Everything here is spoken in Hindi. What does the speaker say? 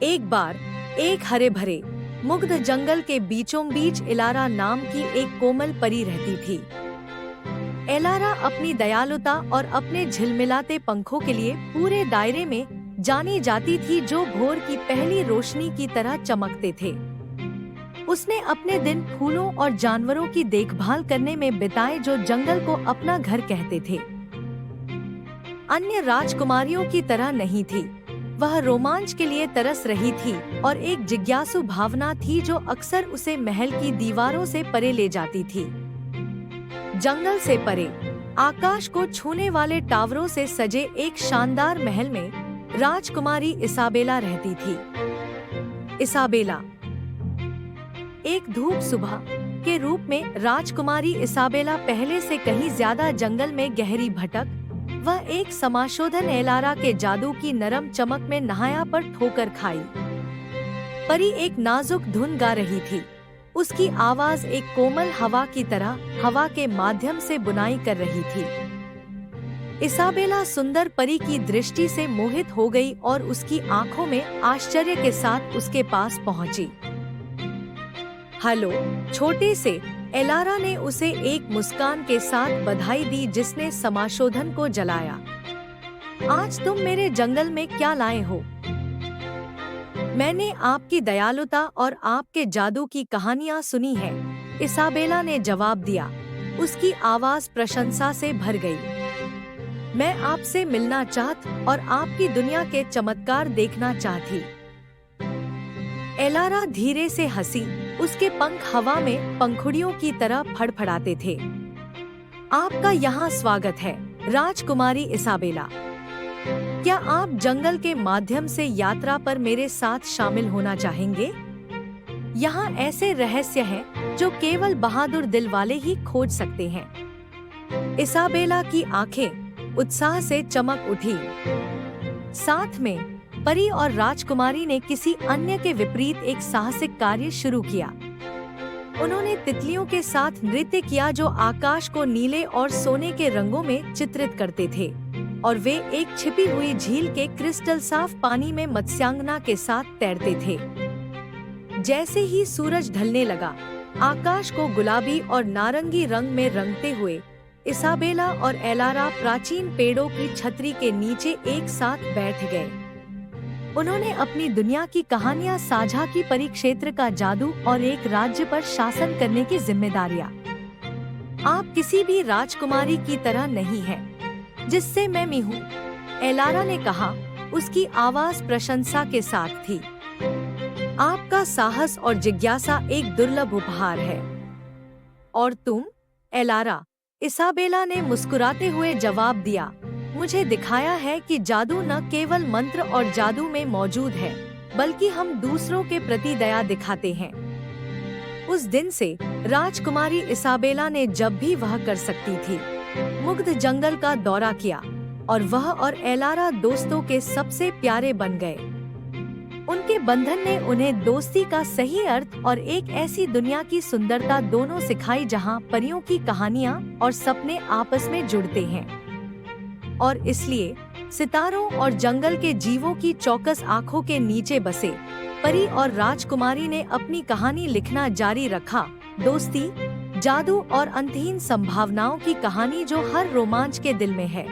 एक बार एक हरे भरे मुग्ध जंगल के बीचों बीच इलारा नाम की एक कोमल परी रहती थी। एलारा अपनी दयालुता और अपने झिलमिलाते पंखों के लिए पूरे दायरे में जानी जाती थी, जो भोर की पहली रोशनी की तरह चमकते थे। उसने अपने दिन फूलों और जानवरों की देखभाल करने में बिताए, जो जंगल को अपना घर कहते थे। अन्य राजकुमारियों की तरह नहीं थी, वह रोमांच के लिए तरस रही थी और एक जिज्ञासु भावना थी जो अक्सर उसे महल की दीवारों से परे ले जाती थी। जंगल से परे आकाश को छूने वाले टावरों से सजे एक शानदार महल में राजकुमारी इसाबेला रहती थी। इसाबेला एक धूप सुबह के रूप में राजकुमारी इसाबेला पहले से कहीं ज्यादा जंगल में गहरी भटक, वह एक समाशोधन एलारा के जादू की नरम चमक में नहाया पर ठोकर खाई। परी एक नाजुक धुन गा रही थी, उसकी आवाज एक कोमल हवा की तरह हवा के माध्यम से बुनाई कर रही थी। इसाबेला सुंदर परी की दृष्टि से मोहित हो गई और उसकी आंखों में आश्चर्य के साथ उसके पास पहुंची। हेलो छोटे से, एलारा ने उसे एक मुस्कान के साथ बधाई दी जिसने समाशोधन को जलाया। आज तुम मेरे जंगल में क्या लाए हो? मैंने आपकी दयालुता और आपके जादू की कहानियां सुनी है, इसाबेला ने जवाब दिया। उसकी आवाज प्रशंसा से भर गई। मैं आपसे मिलना चाहती और आपकी दुनिया के चमत्कार देखना चाहती। एलारा धीरे से हंसी, उसके पंख हवा में पंखुड़ियों की तरह फड़फड़ाते थे। आपका यहाँ स्वागत है, राजकुमारी इसाबेला। क्या आप जंगल के माध्यम से यात्रा पर मेरे साथ शामिल होना चाहेंगे? यहाँ ऐसे रहस्य हैं जो केवल बहादुर दिल वाले ही खोज सकते हैं। इसाबेला की आंखें उत्साह से चमक उठी। साथ में परी और राजकुमारी ने किसी अन्य के विपरीत एक साहसिक कार्य शुरू किया। उन्होंने तितलियों के साथ नृत्य किया जो आकाश को नीले और सोने के रंगों में चित्रित करते थे, और वे एक छिपी हुई झील के क्रिस्टल साफ पानी में मत्स्यांगना के साथ तैरते थे। जैसे ही सूरज ढलने लगा, आकाश को गुलाबी और नारंगी रंग में रंगते हुए इसाबेला और एलारा प्राचीन पेड़ों की छतरी के नीचे एक साथ बैठ गए। उन्होंने अपनी दुनिया की कहानियां साझा की, परिक्षेत्र का जादू और एक राज्य पर शासन करने की जिम्मेदारियां। आप किसी भी राजकुमारी की तरह नहीं हैं, जिससे मैं मी हूँ, एलारा ने कहा। उसकी आवाज प्रशंसा के साथ थी। आपका साहस और जिज्ञासा एक दुर्लभ उपहार है। और तुम, एलारा? इसाबेला ने मुस्कुराते हुए जवाब दिया। मुझे दिखाया है कि जादू न केवल मंत्र और जादू में मौजूद है, बल्कि हम दूसरों के प्रति दया दिखाते हैं। उस दिन से राजकुमारी इसाबेला ने जब भी वह कर सकती थी, मुग्ध जंगल का दौरा किया, और वह और एलारा दोस्तों के सबसे प्यारे बन गए। उनके बंधन ने उन्हें दोस्ती का सही अर्थ और एक ऐसी दुनिया की सुंदरता दोनों सिखाई जहां परियों की कहानियां और सपने आपस में जुड़ते हैं। और इसलिए सितारों और जंगल के जीवों की चौकस आंखों के नीचे बसे परी और राजकुमारी ने अपनी कहानी लिखना जारी रखा। दोस्ती, जादू और अंतहीन संभावनाओं की कहानी जो हर रोमांच के दिल में है।